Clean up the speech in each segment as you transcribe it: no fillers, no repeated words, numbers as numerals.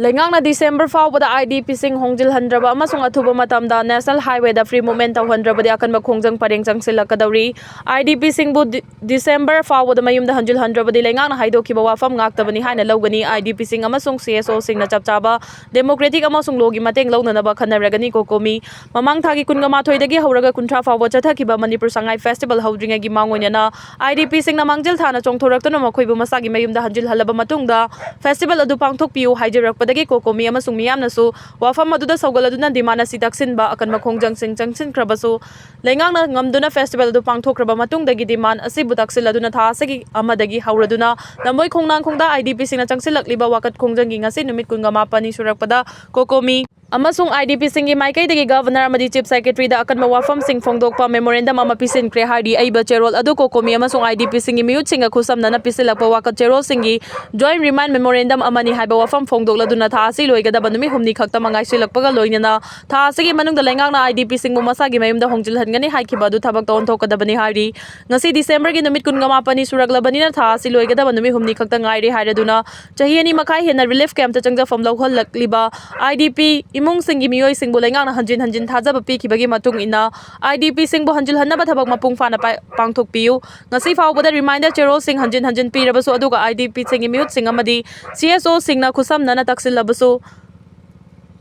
Lengang na December faubada IDP sing hongjil handraba amasung athuba matamda National Highway da free movement taw handrabadi akan makhongjang pareng changsilakadauri IDP sing bu December faubada mayumda hanjil handrabadi lengang na haidokiba wafam ngaktabani haina lawgani IDP sing amasung CSO sing na chapchaba democratic amasung logi mateng lawnanaba khanaragani kokomi mamang thagi kunga mathoi dagi hauraga kunthra fauba chathakiba Manipur Sangai Festival houdringagi mangoinana IDP sing na mangjil thana chongthoraktuna makhoibu masagi mayumda hanjil halaba matungda festival adu pangthokpiu haijirak dagi kokomi amasung miyamnasu wafam aduda saugaladuna dimana si taksinba akan makhongjang sing changsinkrabasu lengang na ngamduna festival adu pangthokraba matungdagi diman asibu taksiladuna thasagi amadagi hauraduna namoi khongnang khongda IDP singna changsilakliba wakat khongjanggi ngasi numit kunga mapani surakpada kokomi amasung IDP singi Meitei dagi governor amadi chief secretary da akan mawafam sing phongdokpa memorandum ama pisin kre hardi aiba cherol adu kokomi amasung IDP singi miyut singa khusamna na pisilakpa wakat cherol singi joint remind memorandum amani haiba wafam phongdokladuna tha asi loigadaba numi humni khakta mangai silakpaga loinana tha asigi manungda lengang na IDP singmu masagi mayumda hongjil hangani haikhiba adu thabak ton thokadabani hardi ngasi December gi numit kun gamapani suraglabani na tha asi loigadaba numi humni khakta ngairi hairaduna chahi ani makai hena relief camp ta changja fam lohol lakliba IDP imung singi Meeoi singbu lengang na hanjin thajaba pikibagi matung ina IDP singbu hanjil hannaba thabak mapung fana pangthokpiu ngasi faubada reminder cherol sing hanjin pirabasu aduga IDP singi miyut singamadi CSO singna khusam nana taksilabasu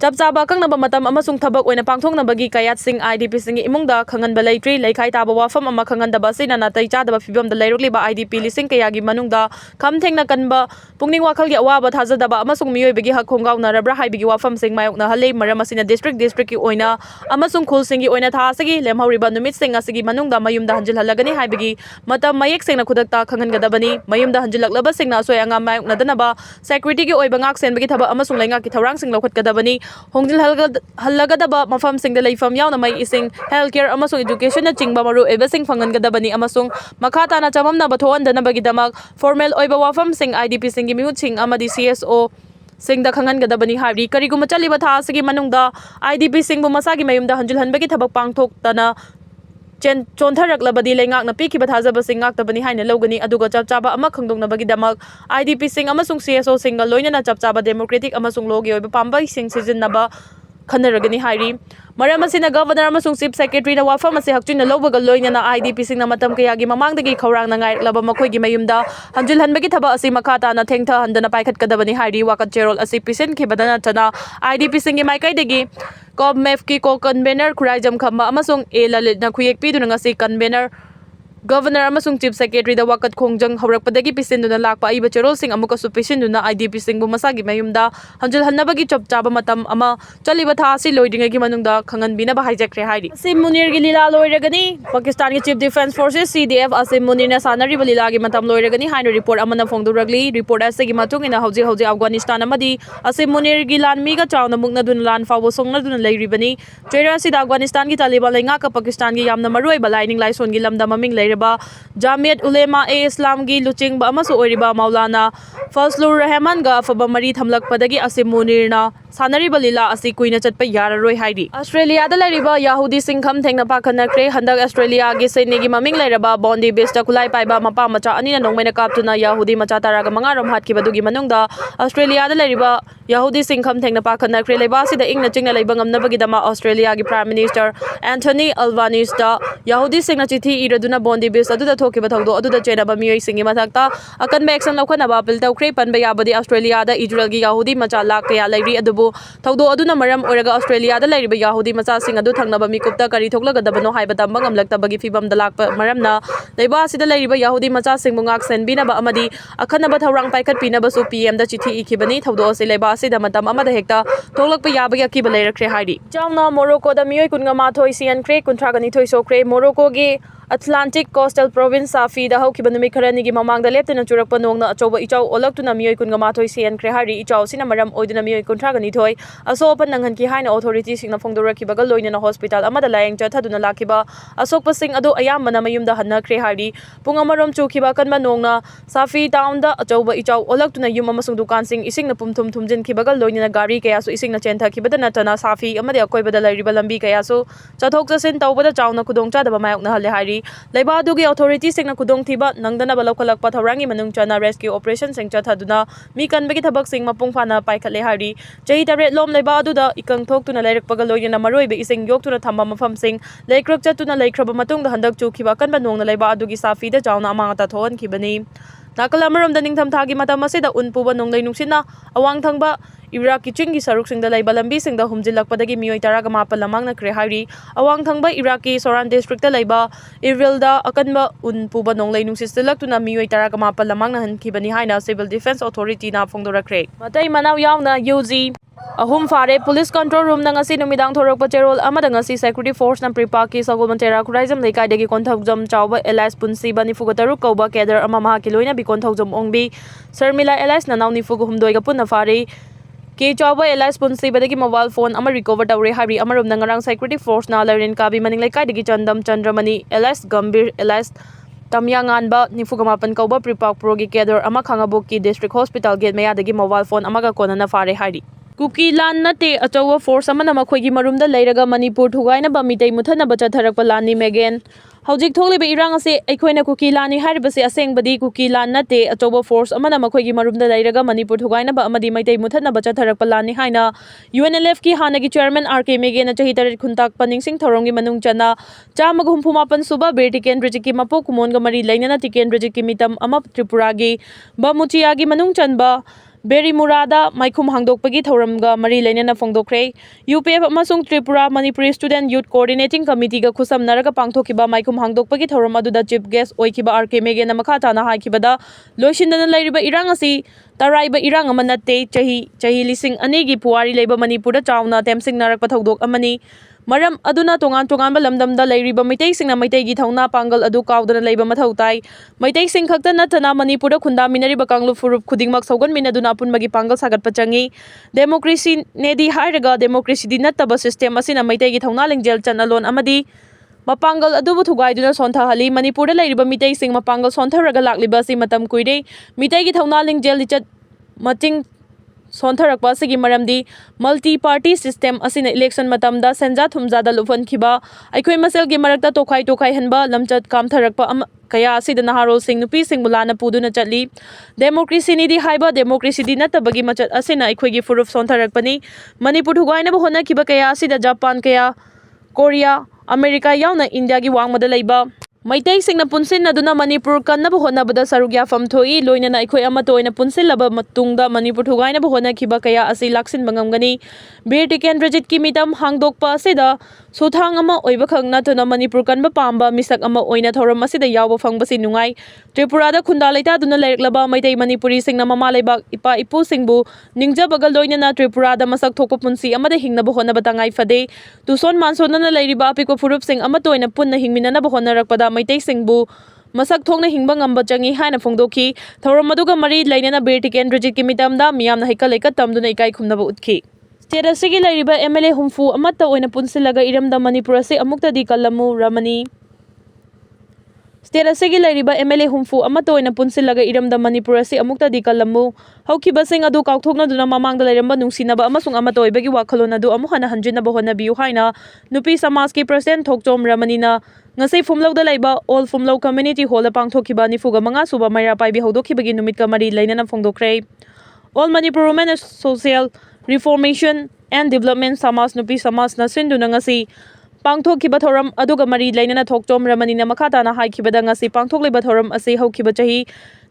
chapchaba kangnaba matam amasung thabak oina pangthoknabagi kayat sing IDP singi imungda khanganba leitri leikhai taba wafam ama khangandaba sina natai chadaba fibamda leirukliba IDP lising kayagi manungda khamthengna kanba pungning wakhalgi awaba thajadaba amasung Meeoi bagi hakhonggaw narabra haibigi wafam sing mayokna halei maram asina district ki oina amasung khul singi oina thasagi lemhauriba numit sing asigi manungda mayumda hanjil halagani haibigi matam mayek singna khudakta khangangadabani mayumda hanjilaklaba singna asoi anga mayokna danaba security gi oiba ngak senbagi thaba amasung lainga ki thaurang sing lokhatkadabani hongjil halagadaba mafam singda leifam yauna mai ising healthcare amasung education na chingba maru ebasing fangangadabani amasung makhata na chamamna bathoan danabagi damak formal oiba wafam sing IDP singi mihut sing amadi CSO singda khangangadabani hairi kariguma chaliba tha asigi manungda IDP singbu masagi mayumda hanjil hanbagi thabak pangthokdana chonthaраklabadi leingakna pikiba thajaba sing ngaktabani haina logani aduga chapchaba ama khangdongnabagi damak IDP sing amasung CSO singa loinana chapchaba democratic amasung logi oiba pambai sing sijinnaba khanaragani hairi maram asina governor amasung chief secretary na wafam ase hakchina lobaga loinana IDP sing na matam kayagi mamangdagi khawrang na ngaiklaba makhoigi mayumda hanjil hanbagi thaba asi makhata na thengtha handana paikhat kadabani hairi wakat cherol asi pisen khibadana chana IDP singi Meitei dagi COMF ki ko convener khuraijam khamba amasung elalit na khuyek piduna ngasi convener governor amasung chief secretary da wakat khongjang haurakpadagi pisinduna lakpa aiba cherol sing amuka su pisinduna IDP singbu masagi mayumda hanjil hannabagi chapchaba matam ama chaliba tha si loidingagi manungda khanganbina ba hijackre hairi asim munir gi lila loiragani Pakistan gi chief defense forces CDF asim munir na sanari balila gi matam loiragani haino report amana phongduragli report asegi matung ina hauji Afghanistan amadi asim munir gi lanmi ga chawna mukna dun lan fawo songna dun leiribani trera sida Afghanistan gi Taliban lenga ka Pakistan gi yamna maroi balaining laison gi lamda maming Jamiat Ulema Islam gi luching ba amasu oiriba Maulana Fazlur Rahman ga faba mari thamlakpadagi asim munirna sanari balila asi kuina chatpa yararoi haidi Australia da lariba Yahudi singham thengna pakhanakre handak Australia gi sainigi maming lairaba Bondi Beach ta kulai paiba mapa macha anina nongmaina kaptuna Yahudi macha taraga mangarom hatki badugi manungda Australia da lariba Yahudi singham thengna pakhanakre leba sida ingna chingna leiba ngamnabagi dama Australia gi Prime Minister Anthony Albanese da Yahudi singna chithi iraduna Bondi Beach aduda thokiba thawdo aduda chenaba Meeoi singi mathakta akan ba action laukhanaba apil tawkre panba yabadi Australia da Israel gi Yahudi macha lak kaya lairi adubu thawdo aduna maram oraga Australia da lairiba Yahudi macha sing adu thangnaba mikupta kari thoklagadabano haiba tamba ngamlaktabagi fibam da lakpa maramna leiba sida lairiba Yahudi macha sing mungak senbinaba amadi akhanaba thawrang paikhat pinaba su PM da chithi ikhibani thawdo ase leiba sida matam amada hekta thoklakpa yabagi akiba leirakre haidi jamna Morocco da Meeoi kunga mathoi sian kre kuntragani thoi sokre Morocco gi Atlantic Coastal Province Safi da haukiba numi kharani gi mamang da leptena churakpa nongna achoba ichau olaktuna Meeoi kunga mathoi sian kre hari ichau sina maram oiduna Meeoi kuntragani thoi asopan nanghan ki haina authority singna phongdorakiba ga loinana hospital amada layang chathaduna lakiba asokpa sing adu ayambana mayumda hanna kre hari pungamarom chukiba kanba nongna Safi town da achoba ichau olaktuna yum amasung dukan sing isingna pumthum thumjin kiba ga loinana gari kaya su isingna chentha kibada natana Safi amade akoibada lairiba lambi kaya su chathok chasin tawbada chawna khudongcha daba mayokna hale hari hairi leiba adugi authority singna khudong thiba nangdana balokhalakpa thorangi manung chana rescue operation sing chathaduna mi kanbagi thabak sing mapung phana paikhatle hairi chei taret lom leiba aduda ikang thoktuna leirakpaga loina maroibe ising yoktuna thamba mafam sing leikrak chatuna leikraba matung da handak chukhiba kanba nongna leiba adugi safi da jauna amangata thoan khibani nakal amarom da ningtham thagi matam asida unpuba nonglei nungsina awang thangba Iraq Chingi saruk sing da leiba lambi sing da humjilakpadagi Meeoi taraga mapal lamangna kre hairi awang thangba Iraqi Soran district da leiba Irvilda akanba unpuba nonglei nungsistilak tuna Meeoi taraga mapal lamangna hankibani haina Civil Defense Authority na phongdorakre matai manaw yauna UG ahum fare police control room na ngasi numidang thorokpa cherol amada ngasi security force na pripaki sagol montera kuraizam leikai degi konthokjam chawba Elias punsi bani fugataru kauba kedar ama maha kiloina bi konthokjam ongbi Sharmila Elias na nawni fugu humdoi ga punna fare ke chawba Elias punsi badagi mobile phone ama recover tawre hari amarum na ngarang security force na larin kabi maning leikai degi chandam chandramani Elias gambir Elias Tamyanganba nifugamapan kauba pripak progi kedar ama khangabuki district hospital gate maya degi mobile phone amaga kona na fare hari Kuki Lal Natte Achawa force amana makhoi marumda leiraga Manipur thugaina ba Meitei muthana ba chatharakpa Lal Natte Mla hojik tholiba irang ase aikoina Kuki Lani haribase asengbadi Kuki Lal Natte Achawa force amana makhoi marumda leiraga Manipur thugaina ba amadi Meitei muthana ba chatharakpa Lani haina UNLF ki hanagi chairman RK Mege na chahi tarit khuntak paningsing thoronggi manung chana chamaga humpumapan suba Bertiken Brijiki mapo kumonga mari lainana Tiken Brijiki mitam ama Tripuragi ba Muchiagi manung chanba Beri Murada Maikum Hangdokpagi Thoramga Mari Lenana Fongdokre UPF Amasung Tripura Manipuri Student Youth Coordinating Committee ga khusam naraga pangthokiba Maikum Hangdokpagi Thoram aduda chief guest oikiba RK Mege na makha na haikibada loishindana lairiba irang asi taraiba irang ama natte chahi lising anigi puari leiba Manipurda chauna temsing narakpa thodok amani Maram aduna tongan balamdamda leiriba Meitei singna Meitei gi thongna pangal adu kaudana leiba mathau tai Meitei sing khakta nathana Manipurda khunda minariba kanglu furup khudingmak saugan minaduna apunmagi pangal sagat pachangi democracy nedi hairaga democracy di nattaba system asina Meitei gi thongna lingjel chanalon amadi mapangal adubu thugaiduna sonthahali Manipurda leiriba Meitei sing mapangal sontharaga lakliba si matam kuire Meitei gi thongna lingjel lichat mating Sontharakpa sigi maramdi multi party system asina election matamda senja thumjada lufan khiba aikhoi masel gi marakta tokhai hanba lamchat kamtharakpa kaya asida naharol sing nupi sing bulana puduna chatli democracy ni di haiba democracy di natabagi machat asina aikhoi gi furuf sontharakpani Manipur thugaina ba hona khiba kaya asida Japan kaya Korea America yauna India gi wangmada leiba Meitei singna punsin aduna Manipur kannaba honabada sarugya famthoi loina na aikhoi amato oina punsin laba matungda Manipur thugaina ba hona khiba kaya asi laksin bangamgani Bertiken Rajit ki mitam hangdokpa asida sothang ama oiba khangna tuna Manipur kanba pamba misak ama oina thoram asida yawba fangbasi nungai Tripurada khunda leita duna leiklaba Meitei Manipuri singna mama leibak ipa ipu singbu ningjabaga loina na Tripurada masak thokpa punsi amada hingna ba hona batangai fade tuson mansona na leiriba apikwa furup sing amato oina punna hingminana ba hona rakpada Meitei singbu masak thokna hingba ngamba changi haina phongdokhi thoram aduga mari lainana Bertiken Rajit ki mitamda miyamna haikaleka tamduna ikai khumnaba utkhi state asigi lairiba MLA humfu amatta oina punsilaga iramda Manipur ase amukta di kallamu ramani State asigi lairiba MLA humfu amatta oina punsilaga iramda Manipur ase amukta di kallamu haukiba sing adu kaukthokna duna mamangda lairamba nungsinaba amasung amatta oibagi wakhalon adu amu hana hanjinaba honabiu haina nupi samaj ki president thokchom ramanina ngasai fumlauda laiba all fumlau community hall pangthokiba nifuga manga suba maira paibi hodokibagi numit ka mari lainana phongdokre all Manipur Women Social Reformation and Development Samaj nupi samaj na sinduna ngasi pangthokiba thoram aduga mari lainana thokchom ramanina makhata na haikibada ngasi pangthokliba thoram ase haukiba chahi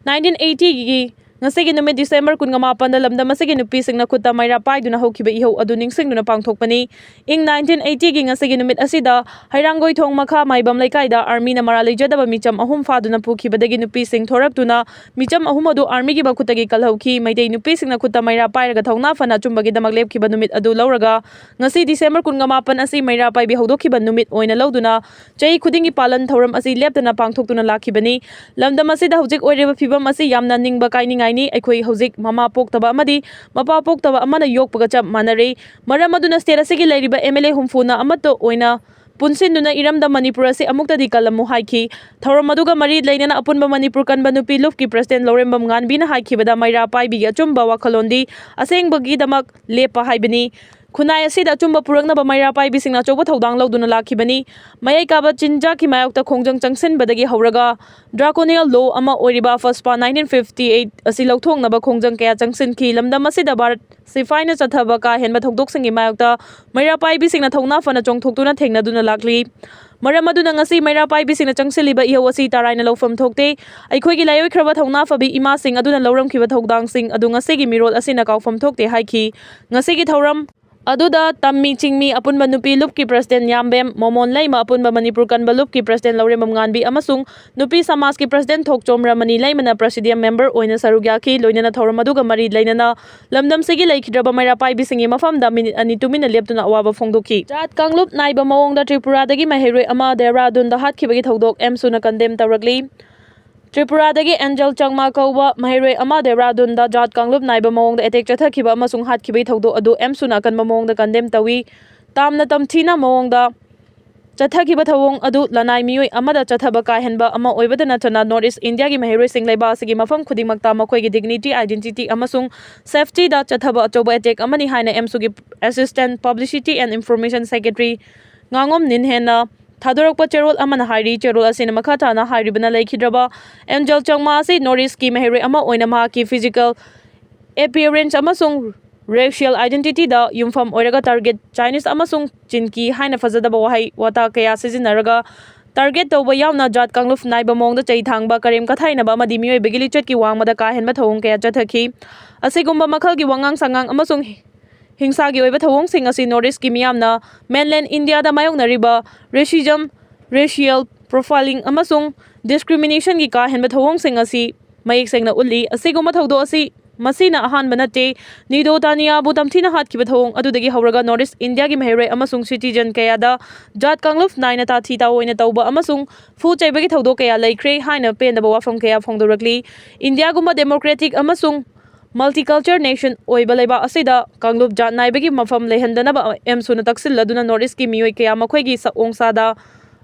1980 gi ngasigi numit December 18 da lamda masigi nupi singna khutta maira paiduna haukiba ihau adu ningsingduna pangthokpani ing 1980 gi ngasigi numit asida hairangoi thong makha maibam leikaida army na mara leijadaba micham ahum faduna pukhibadagi nupi sing thoraktuna micham ahum adu army gi bakutagi kalhauki Meitei nupi singna khutta maira pairaga thongna fana chumbagi damak lepkhiba numit adu lauraga ngasi December 18 asi maira paibi hodokhiba numit oina lauduna chai khudingi palan thoram asi leptana pangthoktuna lakhibani lamdam asida hojik oireba phibam asi yamna ningba kainingai ni aikhoi hojik mama poktaba amadi mapa poktaba amana yokpaga chap manare maram aduna state asigi lairiba MLA humfuna amato oina punsinduna iramda Manipur ase amukta di kalamu haiki thoram aduga mari lainana apunba Manipur kanba nupi lufki president Lorembam nganbina haikibada maira paibi achumba wakhalondi asengbagi damak lepa haibani Khunai asida achumba puraknaba maira paibisingna achouba thodang lauduna lakhibani. Mayai kaba chinjaki mayokta khongjang changsinbadagi hawraga draconial law ama oiriba FASPA 1958 asi lauthongnaba khongjang kaya changsinki. Lamdam asida Bharat sifaina chathaba ka henba thodoksingi mayokta maira paibisingna thongna fana chongthoktuna thengnaduna lakli. Maram aduna ngasi maira paibisingna changsiliba ihau asi taraina lawfam thokte. Aikhoigi layoikraba thongna fabi imasing aduna lauramkhiba thodangssing adu ngasigi mirol asina kaufam thokte haiki. Ngasigi thauram aduda tammi chingmi apunba nupi lupki president Yambem Momon Laima apunba Manipur kanba lupki president Laurem Nganbi amasung nupi samas ki president Thokchom Ramani Laimana presidium member oina sarugyaki loinana thauram aduga mari lainana lamdam sigi laikhidraba maira paibisingi mafamda minute ani tumina leptuna awaba phongdoki. Jat Kanglup naiba mawongda Tripura dagi maheroi ama Dehradun da hatkibagi thodok emsuna condemn tawrakli. Tripura dagi Angel Changma kauba maheroi ama Dehradun da Jat Kanglup naiba mawongda attack chathakiba amasung hatkibagi thodok adu emsuna kanba mawongda condemn tawi. Tamna tamthina mawongda chathakiba thawong adu lanai Meeoi amada chathaba kaihenba ama oibadana chana North East India gi maheroi singlaiba asigi mafam khudingmakta makhoi gi dignity identity amasung safety da chathaba achoba attack amani haina emsugi assistant publicity and information secretary ngangom ninhena Thadorokpa cherol amana hairi cherol asina makata na hairi bana laikhidraba Angel Changma asi North East ki maheroi ama oina ma ki physical appearance amasung racial identity da yumfam oiraga target Chinese amasung chinki haina fazadaba wahai wata kaya sizinaraga target tawba yauna Jat Kanglup naiba mawongda chei thangba karem kathainaba amadi Meeoi bagi lichet ki wangmada ka henba thawong kaya chathaki asigumba makhalgi wangang sangang amasung Hingsagi oiba thawongssing asi North East ki miyamna mainland India da mayoknariba racism, racial profiling amasung discrimination gi ka henba thawongssing asi mayek sengna ulli asigumba thawdo asi masina ahanba natte nido tania butamthina hatkiba thawong adudagi hawraga North East India gi maheroi amasung citizen kaya da Jat Kanglup naina ta thita oina tawba amasung fu chaibagi thawdo kaya laikre haina pendaba wafam kaya phongdorakli. India gumba democratic amasung multicultural nation oiba laiba asida Kanglup Jat naibagi mafam lehandanaba emsuna taksilladuna North East ki Meeoi kaya makhoigi saongsada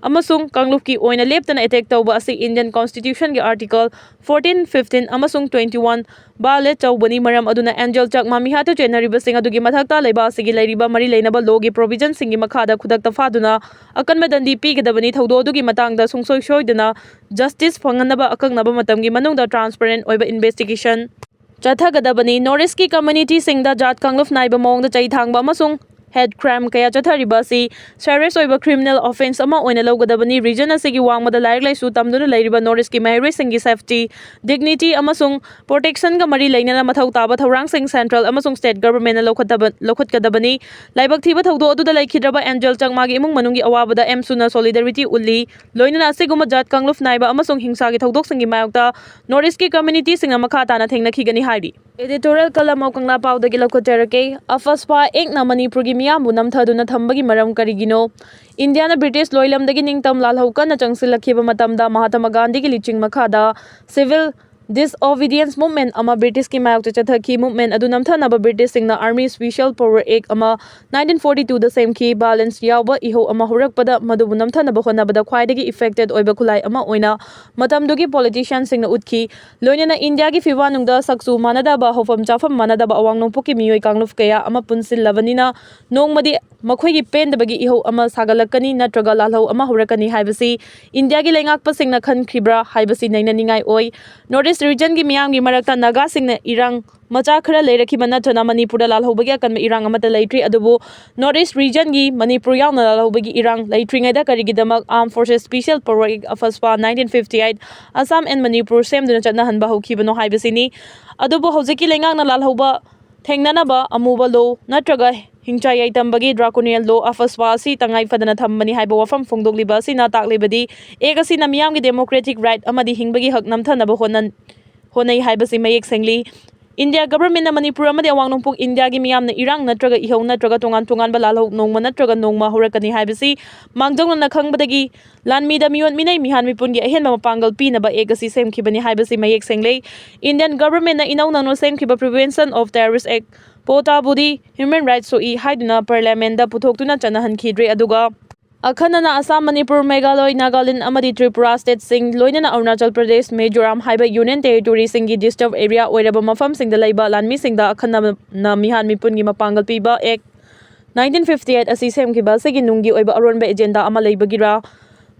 amasung Kanglup ki oina leptana attack tawba asi Indian Constitution gi article 14, 15 amasung 21 bale chawbani maram aduna Angel Changma mihatu chenariba sing adugi mathakta laiba asigi lairiba mari lainaba law gi provision singi makhada khudakta faduna akanba dandi pigadabani thawdo adugi matangda sungsoi soidana justice phanganaba akangnaba matamgi manungda transparent oiba investigation Chathagadabani North East ki community singda Jat Kanglup naiba mawongda chei thangba amasung head crime kaya chathariba si serious oiba criminal offense ama oina lawgadabani region asigi wangmada laik laisu tamduna lairiba North East ki maheroi singi safety dignity amasung protection ga mari lainana mathau taba thaurang sing central amasung state government na lokhatkadabani laibak thiba thawdo aduda laikhidraba Angel Changma gi imung manungi awabada emsuna solidarity ulli loinana asiguma Jat Kanglup naiba amasung hingsa gi thodok singi mayokta North East ki community singa makhata na thengnakhigani hairi editorial kalam kangla pawdagi lokhoterake afaspa ekna Manipur gi miyambu namthaduna thambagi maram karigino Indiana British loilamdagi ningtam lalhaukana changsilakhiba matamda Mahatma Gandhi gi liching makhada civil disobedience movement ama British ki mayokta chathaki movement adu namthanaba British singna Army Special Power Act ama 1942 da same ki balance yawba iho ama hurakpada madubu namthanaba honabada khwaidagi affected oiba khulai ama oina matamdugi politicians singna utki loinana India gi fiwanungda saksu manadaba hofam chafam manadaba awang nongpoki Meeoi Kanglup kaya ama punsil labanina nongmadi makhoigi pendabagi iho ama sagalakani natraga lalhau ama hurakani haibasi India gi lengakpa singna khankribra haibasi nainaningai oi North East region gi miyam gi marakta Naga singna irang macha khara leirakhiba nathana Manipur da lalhobagi akanma irang amata leitri adubu North East region gi Manipur yauna lalhobagi irang leitringai da karigidamak Armed Forces Special Power Act afaspa 1958 Assam and Manipur semduna chatna hanba hokhibano haibasini adubu hojiki lengak na lalhoba thengnanaba amuba law natraga hingchai tambagi draconian law afaspa si tangai fadana thambani haiba wafam phongdogliba sina taklibadi egasi na miyam gi democratic right amadi hingbagi hak namthanaba honai haibasi mayek sengli India government na Manipur amadi awang nongpok India gi miyam na irang natraga iho natraga tongan ba lalhok nongma natraga nongma hurakani haibasi mangjong na khangbadagi lanmi da miyon minai mihan mipun gi ahen mapangal pinaba egasi semkhibani haibasi mayek sengle Indian government na inaw nangno semkhiba Prevention of Terrorist Act pota budi human rights so I haiduna parliament da puthoktuna chanahan khidre aduga Akhanana Assam, Manipur, Meghalaya, Nagaland, amadi Tripura state sing loinana Arunachal Pradesh, Mizoram haiba union territory singi disturbed area oiraba mafam singda laiba lanmi singda akhana na mihan mipun gi mapangal piba ek 1958 ꯑꯁꯤ ꯁꯦꯝꯈꯤꯕ ꯑꯁꯤꯒꯤ ꯅꯨꯡꯒꯤ ꯑꯣꯏꯕ ꯑꯔꯣꯟꯕ agenda ꯑꯃ ꯂꯩꯕꯒꯤꯔꯥ?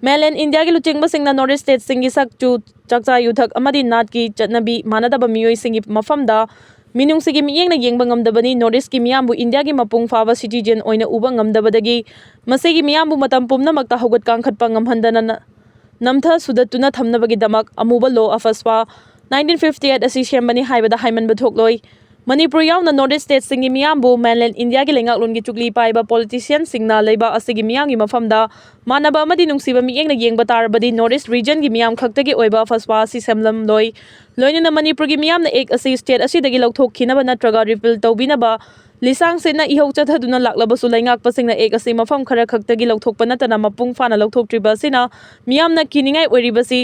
Mainland ꯏꯟꯗꯤꯌꯥꯒꯤ ꯂꯨꯆꯤꯡꯕꯁꯤꯡꯅ north east ꯁ꯭ꯇꯦꯠꯁꯤꯡꯒꯤ ꯁꯛꯆꯨ ꯆꯥꯛꯆꯥ ꯌꯨꯊꯛ ꯑꯃꯗꯤ ꯅꯥꯠꯀꯤ ꯆꯠꯅꯕꯤ ꯃꯥꯟꯅꯗꯕ ꯃꯤꯑꯣꯏꯁꯤꯡꯒꯤ ꯃꯐꯝꯗ ꯃꯤꯅꯨꯡꯁꯤꯒꯤ ꯃꯤꯠꯌꯦꯡꯅ ꯌꯦꯡꯕ ꯉꯝꯗꯕꯅꯤ ꯅꯣꯔꯠ ꯏꯁꯀꯤ ꯃꯤꯌꯥꯝꯕꯨ ꯏꯟꯗꯤꯌꯥꯒꯤ ꯃꯄꯨꯡ ꯐꯥꯕ ꯁꯤꯇꯤꯖꯦꯟ ꯑꯣꯏꯅ ꯎꯕ ꯉꯝꯗꯕꯗꯒꯤ ꯃꯁꯤꯒꯤ ꯃꯤꯌꯥꯝꯕꯨ ꯃꯇꯝ ꯄꯨꯝꯅꯃꯛꯇ ꯍꯧꯒꯠ ꯀꯥꯡꯈꯠꯄ ꯉꯝꯍꯟꯗꯅ ꯅꯝꯊ ꯁꯨꯗꯠꯇꯨꯅ ꯊꯝꯅꯕꯒꯤꯗꯃꯛ ꯑꯃꯨꯕ ꯂꯣ ꯑꯣꯐ ꯑꯁꯄꯥ 1958 ꯑꯁꯤ ꯁꯦꯝꯕꯅꯤ ꯍꯥꯏꯕꯗ ꯍꯥꯏꯃꯟꯕ ꯊꯣꯛꯂꯣꯏ꯫ ꯃꯅꯤꯄꯨꯔ ꯌꯥꯎꯅ ꯅꯣꯔꯠ ꯏꯁ ꯁ꯭ꯇꯦꯠꯁꯤꯡꯒꯤ ꯃꯤꯌꯥꯝꯕꯨ ꯃꯦꯟꯂꯦꯟ ꯏꯟꯗꯤꯌꯥꯒꯤ ꯂꯩꯉꯥꯛꯂꯣꯟꯒꯤ ꯆꯨꯛꯂꯤ ꯄꯥꯏꯕ ꯄꯣꯂꯤꯇꯤꯁꯤꯌꯟꯁꯤꯡꯅ ꯂꯩꯕꯥꯛ ꯑꯁꯤꯒꯤ ꯃꯤꯌꯥꯝꯒꯤ ꯃꯐꯝꯗ ꯃꯥꯟꯅꯕ ꯑꯃꯗꯤ ꯅꯨꯡꯁꯤꯕ ꯃꯤꯠꯌꯦꯡꯅ ꯌꯦꯡꯕ ꯇꯥꯔꯕꯗꯤ ꯅꯣꯔꯠ ꯏꯁ ꯔꯤꯖꯟꯒꯤ ꯃꯤꯌꯥꯝ ꯈꯛꯇꯒꯤ ꯑꯣꯏꯕ ꯐꯁꯄꯥ ꯑꯁꯤ ꯁꯦꯝꯂꯝꯂꯣꯏ꯫ ꯂꯣꯏꯅꯅ ꯃꯅꯤꯄꯨꯔꯒꯤ ꯃꯤꯌꯥꯝꯅ ꯑꯦꯛ ꯑꯁꯤ ꯁ꯭ꯇꯦꯠ ꯑꯁꯤꯗꯒꯤ ꯂꯧꯊꯣꯛꯈꯤꯅꯕ ꯅꯠꯇ꯭ꯔꯒ ꯔꯤꯄꯤꯜ ꯇꯧꯕꯤꯅꯕ ꯂꯤꯁꯥꯡꯁꯤꯠꯅ ꯏꯍꯧ ꯆꯠꯊꯗꯨꯅ ꯂꯥꯛꯂꯕꯁꯨ ꯂꯩꯉꯥꯛꯄꯁꯤꯡꯅ ꯑꯦꯛ ꯑꯁꯤ ꯃꯐꯝ ꯈꯔ ꯈꯛꯇꯒꯤ ꯂꯧꯊꯣꯛꯄ ꯅꯠꯇꯅ ꯃꯄꯨꯡ ꯐꯥꯅ ꯂꯧꯊꯣꯛꯇ꯭ꯔꯤꯕ ꯑꯁꯤꯅ ꯃꯤꯌꯥꯝꯅ ꯀꯤꯅꯤꯡꯉꯥꯏ ꯑꯣꯏꯔꯤꯕꯁꯤ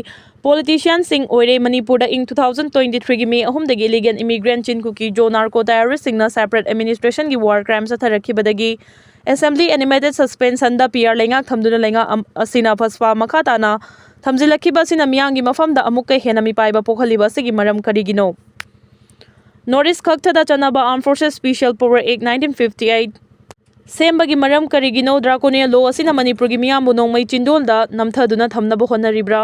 ꯄꯣꯂꯤꯇꯤꯁꯤꯌꯟꯁꯤꯡ ꯑꯣꯏꯔꯦ꯫ ꯃꯅꯤꯄꯨꯔꯗ ꯏꯪ 2023ꯒꯤ ꯃꯦ 3ꯗꯒꯤ illegal immigrant Chin Kuki Zo narco ꯇꯦꯔꯣꯔꯤꯁꯁꯤꯡꯅ ꯁꯦꯄꯔꯦꯠ ꯑꯦꯗꯃꯤꯅꯤꯁꯇ꯭ꯔꯦꯁꯟꯒꯤ ꯋꯥꯔ ꯀ꯭ꯔꯥꯏꯝ ꯆꯠꯊꯔꯛꯈꯤꯕꯗꯒꯤ ꯑꯦꯁꯦꯝꯕ꯭ꯂꯤ ꯑꯦꯅꯤꯃꯦꯇꯦꯗ ꯁꯁꯄꯦꯟꯁꯟꯗ ꯄꯤꯌꯥꯔ ꯂꯩꯉꯥꯛ ꯊꯝꯗꯨꯅ ꯂꯩꯉꯥꯛ ꯑꯁꯤꯅ ꯐꯁꯄꯥ ꯃꯈꯥ ꯇꯥꯅ ꯊꯝꯖꯤꯜꯂꯛꯈꯤꯕ ꯑꯁꯤꯅ ꯃꯤꯌꯥꯝꯒꯤ ꯃꯐꯝꯗ ꯑꯃꯨꯛꯀ ꯍꯦꯟꯅ ꯃꯤꯄꯥꯏꯕ ꯄꯣꯛꯍꯜꯂꯤꯕ ꯑꯁꯤꯒꯤ ꯃꯔꯝ ꯀꯔꯤꯒꯤꯅꯣ? ꯅꯣꯔꯠ ꯏꯁ ꯈꯛꯇꯗ ꯆꯠꯅꯕ ꯑꯥꯔꯝ ꯐꯣꯔꯁꯦꯁ ꯁ꯭ꯄꯤꯁꯤꯑꯦꯜ ꯄꯥꯋꯔ ꯑꯦꯛ 1958 ꯁꯦꯝꯕꯒꯤ ꯃꯔꯝ ꯀꯔꯤꯒꯤꯅꯣ? ꯗ꯭ꯔꯥꯀꯣꯅꯤꯌꯟ ꯂꯣ ꯑꯁꯤꯅ ꯃꯅꯤꯄꯨꯔꯒꯤ ꯃꯤꯌꯥꯝꯕꯨ ꯅꯣꯡꯃꯩ ꯆꯤꯟꯗꯣꯜꯗ ꯅꯝꯊꯗꯨꯅ ꯊꯝꯅꯕ ꯍꯣꯠꯅꯔꯤꯕ꯭ꯔꯥ?